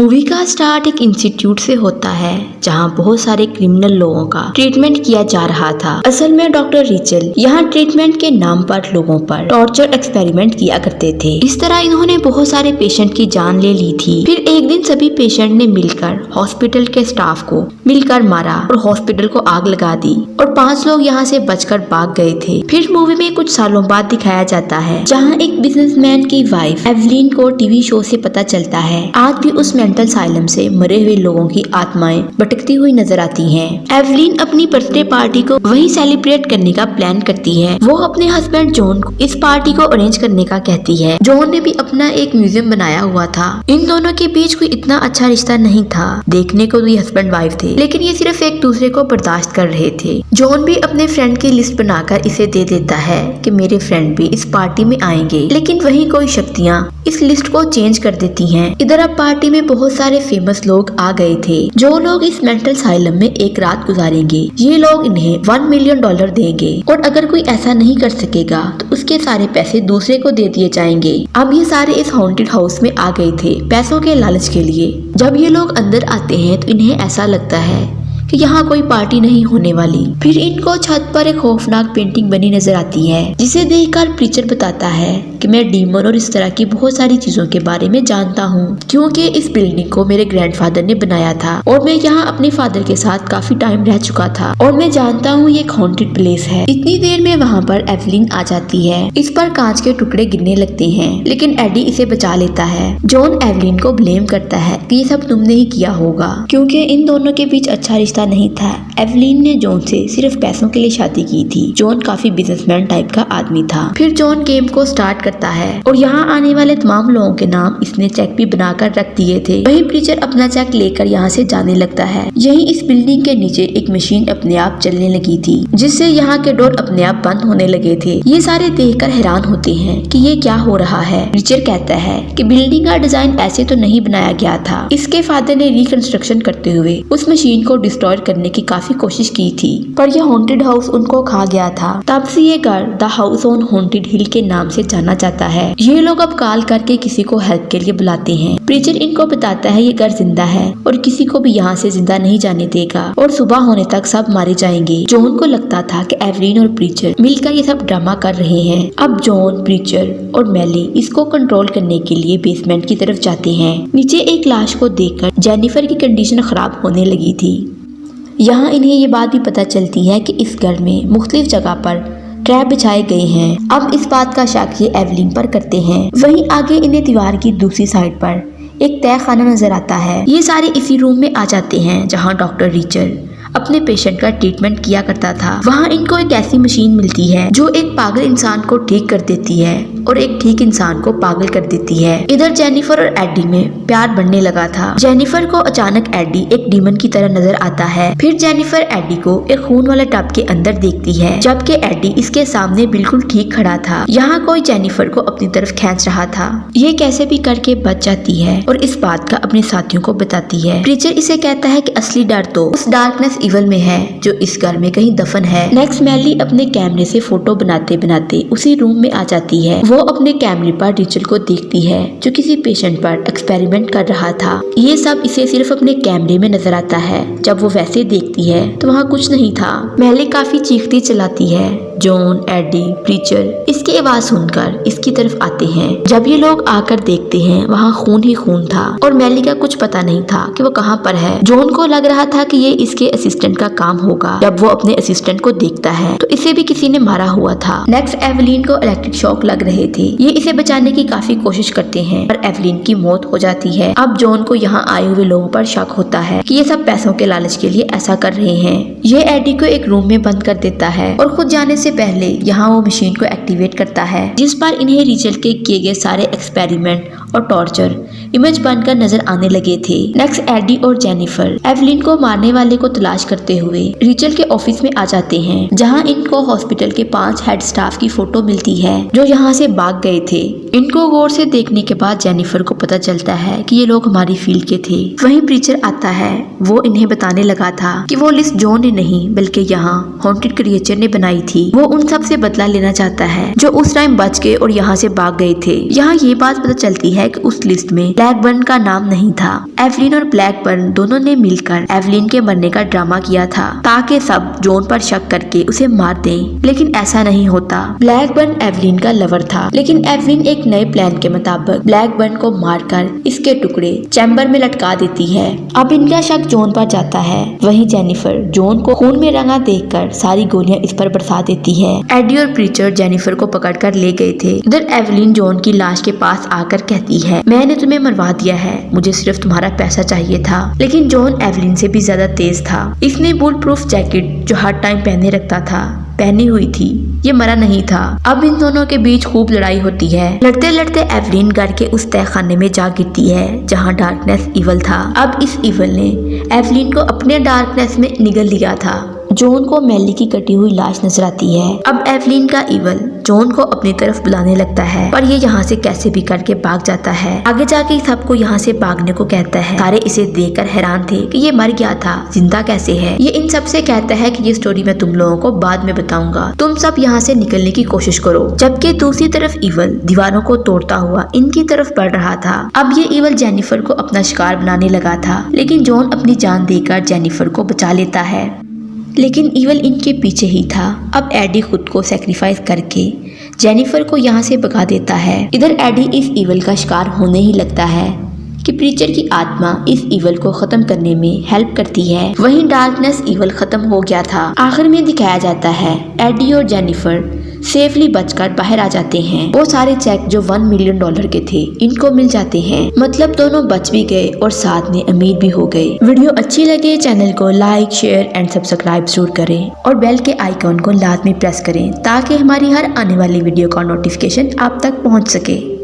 Movie का start एक institute से होता है जहां बहुत सारे क्रिमिनल लोगों का ट्रीटमेंट किया जा रहा था। असल में डॉक्टर रिचल यहां ट्रीटमेंट के नाम पर लोगों पर टॉर्चर एक्सपेरिमेंट किया करते थे। इस तरह इन्होंने बहुत सारे पेशेंट की जान ले ली थी। फिर एक दिन सभी पेशेंट ने मिलकर हॉस्पिटल के स्टाफ को मिलकर मारा और हॉस्पिटल को आग लगा दी और 5 लोग यहाँ से बचकर भाग गए थे। फिर मूवी में कुछ सालों बाद दिखाया जाता है जहाँ एक बिजनेसमैन की वाइफ एवलिन को टीवी शो से पता चलता है आज भी उस मेंटल साइलम से मरे हुए लोगों की आत्माएं भटकती हुई नजर आती हैं। एवलिन अपनी बर्थडे पार्टी को वहीं सेलिब्रेट करने का प्लान करती है। वो अपने हस्बैंड जॉन को इस पार्टी को अरेंज करने का कहती है। जॉन ने भी अपना एक म्यूजियम बनाया हुआ था। इन दोनों के बीच कोई इतना अच्छा रिश्ता नहीं था। देखने को तो ये हस्बैंड वाइफ थे, लेकिन ये सिर्फ एक दूसरे को बर्दाश्त कर रहे थे। जॉन भी अपने फ्रेंड की लिस्ट बनाकर इसे दे देता है कि मेरे फ्रेंड भी इस पार्टी में आएंगे, लेकिन वहीं कोई शक्तियाँ इस लिस्ट को चेंज कर देती हैं। इधर अब पार्टी में बहुत सारे फेमस लोग आ गए थे जो लोग इस मेंटल साइलम में एक रात गुजारेंगे। ये लोग इन्हें $1 मिलियन देंगे और अगर कोई ऐसा नहीं कर सकेगा तो उसके सारे पैसे दूसरे को दे दिए जाएंगे। अब ये सारे इस हॉन्टेड हाउस में आ गए थे पैसों के लालच के लिए। जब ये लोग अंदर आते हैं तो इन्हें ऐसा लगता है कि यहाँ कोई पार्टी नहीं होने वाली। फिर इनको छत पर एक खौफनाक पेंटिंग बनी नजर आती है जिसे देखकर प्रीचर बताता है कि मैं डीमन और इस तरह की बहुत सारी चीजों के बारे में जानता हूँ क्योंकि इस बिल्डिंग को मेरे ग्रैंडफादर ने बनाया था और मैं यहाँ अपने फादर के साथ काफी टाइम रह चुका था और मैं जानता हूँ ये एक हॉन्टेड प्लेस है। इतनी देर में वहाँ पर एवलिन आ जाती है। इस पर कांच के टुकड़े गिरने लगते हैं, लेकिन एडी इसे बचा लेता है। जॉन एवलिन को ब्लेम करता है कि ये सब तुमने ही किया होगा क्योंकि इन दोनों के बीच अच्छा रिश्ता नहीं था। एवलिन ने जॉन से सिर्फ पैसों के लिए शादी की थी। जॉन काफी बिजनेसमैन टाइप का आदमी था। फिर जॉन गेम को स्टार्ट करता है और यहाँ आने वाले तमाम लोगों के नाम इसने चेक भी बनाकर रख दिए थे। वही प्रीचर अपना चेक लेकर यहाँ से जाने लगता है। यही इस बिल्डिंग के नीचे एक मशीन अपने आप चलने लगी थी जिससे यहाँ के डोर अपने आप बंद होने लगे थे। ये सारे देखकर हैरान होते हैं कि ये क्या हो रहा है। प्रीचर कहता है कि बिल्डिंग का डिजाइन ऐसे तो नहीं बनाया गया था। इसके फादर ने रिकंस्ट्रक्शन करते हुए उस मशीन को डिस्ट्रॉय करने की काफी कोशिश की थी, पर यह हॉन्टेड हाउस उनको खा गया था। तब से ये घर द हाउस ऑन हॉन्टेड हिल के नाम से जाना जाता है। ये लोग अब कॉल करके किसी को हेल्प के लिए बुलाते हैं। प्रीचर इनको बताता है ये घर जिंदा है और किसी को भी यहाँ से जिंदा नहीं जाने देगा और सुबह होने तक सब मारे जाएंगे। जॉन को लगता था कि एवलिन और प्रीचर मिलकर ये सब ड्रामा कर रहे हैं। अब जॉन, प्रीचर और मेली इसको कंट्रोल करने के लिए बेसमेंट की तरफ जाते हैं। नीचे एक लाश को देखकर जेनिफर की कंडीशन खराब होने लगी थी। यहाँ इन्हें ये बात भी पता चलती है कि इस घर में मुख्तलिफ जगह पर ट्रैप बिछाए गए हैं। अब इस बात का शक ये एवलिन पर करते हैं। वहीं आगे इन्हें दीवार की दूसरी साइड पर एक तह खाना नजर आता है। ये सारे इसी रूम में आ जाते हैं जहाँ डॉक्टर रिचल अपने पेशेंट का ट्रीटमेंट किया करता था। वहाँ इनको एक ऐसी मशीन मिलती है जो एक पागल इंसान को ठीक कर देती है और एक ठीक इंसान को पागल कर देती है। इधर जेनिफर और एडी में प्यार बढ़ने लगा था। जेनिफर को अचानक एडी एक डीमन की तरह नजर आता है। फिर जेनिफर एडी को एक खून वाले टब के अंदर देखती है, जबकि एडी इसके सामने बिल्कुल ठीक खड़ा था। यहाँ कोई जेनिफर को अपनी तरफ खींच रहा था। ये कैसे भी करके बच जाती है और इस बात का अपने साथियों को बताती है। प्रीचर इसे कहता है कि असली डर तो उस डार्कनेस इवल में है जो इस घर में कहीं दफन है। नेक्स्ट मेली अपने कैमरे से फोटो बनाते बनाते उसी रूम में आ जाती है। वो अपने कैमरे पर रिचल को देखती है जो किसी पेशेंट पर एक्सपेरिमेंट कर रहा था। ये सब इसे सिर्फ अपने कैमरे में नजर आता है। जब वो वैसे देखती है तो वहाँ कुछ नहीं था। मेली काफी चीखती चलाती है। जॉन, एडी, प्रीचर इसकी आवाज सुनकर इसकी तरफ आते हैं। जब ये लोग आकर देखते हैं वहाँ खून ही खून था और मेली का कुछ पता नहीं था कि वो कहाँ पर है। जॉन को लग रहा था कि ये इसके असिस्टेंट का काम होगा। जब वो अपने असिस्टेंट को देखता है तो इसे भी किसी ने मारा हुआ था। नेक्स्ट एवलिन को इलेक्ट्रिक शॉक लग रहे थे। ये इसे बचाने की काफी कोशिश करते हैं पर एवलिन की मौत हो जाती है। अब जॉन को यहाँ आए हुए लोगों पर शक होता है कि ये सब पैसों के लालच के लिए ऐसा कर रहे हैं। ये एडी को एक रूम में बंद कर देता है और खुद जाने से पहले यहाँ वो मशीन को एक्टिवेट करता है जिस पर इन्हें रिचल के किए गए सारे एक्सपेरिमेंट और टॉर्चर इमेज बनकर नजर आने लगे थे। नेक्स्ट एडी और जेनिफर एवलिन को मारने वाले को तलाश करते हुए रिचल के ऑफिस में आ जाते हैं जहां इनको हॉस्पिटल के 5 हेड स्टाफ की फोटो मिलती है जो यहां से भाग गए थे। इनको गौर से देखने के बाद जेनिफर को पता चलता है कि ये लोग हमारी फील्ड के थे। वहीं प्रीचर आता है। वो इन्हें बताने लगा था कि वो लिस्ट जॉन ने नहीं बल्कि यहाँ हॉन्टेड क्रिएचर ने बनाई थी। वो उन सब से बदला लेना चाहता है जो उस टाइम बच गए और यहाँ से भाग गए थे। यहाँ ये बात पता चलती है है कि उस लिस्ट में ब्लैकबर्न का नाम नहीं था। एवलिन और ब्लैकबर्न दोनों ने मिलकर एवलिन के मरने का ड्रामा किया था ताकि सब जॉन पर शक करके उसे मार दें, लेकिन ऐसा नहीं होता। ब्लैकबर्न एवलिन का लवर था, लेकिन एवलिन एक नए प्लान के मुताबिक ब्लैकबर्न को मारकर इसके टुकड़े चैम्बर में लटका देती है। अब इनका शक जॉन पर जाता है। वहीं जेनिफर जॉन को खून में रंगा देखकर सारी गोलियां इस पर बरसा देती है। एडी और प्रीचर जेनिफर को पकड़कर ले गए थे। इधर एवलिन जॉन की लाश के पास आकर कहती है, मैंने तुम्हें मरवा दिया है, मुझे सिर्फ तुम्हारा पैसा चाहिए था। लेकिन जॉन एवलिन से भी ज्यादा तेज था। इसने बुलेट प्रूफ जैकेट जो हर टाइम पहने रखता था पहनी हुई थी, ये मरा नहीं था। अब इन दोनों के बीच खूब लड़ाई होती है। लड़ते लड़ते एवलिन घर के उस तहखाने में जा गिरती है जहाँ डार्कनेस इवल था। अब इस इवल ने एवलिन को अपने डार्कनेस में निगल लिया था। जॉन को मैली की कटी हुई लाश नजर आती है। अब एवलिन का इवल जॉन को अपनी तरफ बुलाने लगता है, पर ये यहाँ से कैसे भी करके भाग जाता है। आगे जाके सबको यहाँ से भागने को कहता है। सारे इसे देखकर हैरान थे कि ये मर गया था, जिंदा कैसे है। ये इन सब से कहता है कि ये स्टोरी मैं तुम लोगों को बाद में बताऊंगा, तुम सब यहाँ से निकलने की कोशिश करो। जबकि दूसरी तरफ इवल दीवारों को तोड़ता हुआ इनकी तरफ बढ़ रहा था। अब ये इवल जेनिफर को अपना शिकार बनाने लगा था, लेकिन जॉन अपनी जान देकर जेनिफर को बचा लेता है। लेकिन इवल इनके पीछे ही था। अब एडी खुद को सेक्रीफाइस करके जेनिफर को यहाँ से भगा देता है। इधर एडी इस इवल का शिकार होने ही लगता है कि प्रीचर की आत्मा इस इवल को खत्म करने में हेल्प करती है। वहीं डार्कनेस इवल खत्म हो गया था। आखिर में दिखाया जाता है एडी और जेनिफर सेफली बचकर बाहर आ जाते हैं। वो सारे चेक जो $1 मिलियन के थे इनको मिल जाते हैं। मतलब दोनों बच भी गए और साथ में अमीर भी हो गए। वीडियो अच्छी लगे चैनल को लाइक शेयर एंड सब्सक्राइब जरूर करें और बेल के आइकॉन को लाजमी प्रेस करें ताकि हमारी हर आने वाली वीडियो का नोटिफिकेशन आप तक पहुंच सके।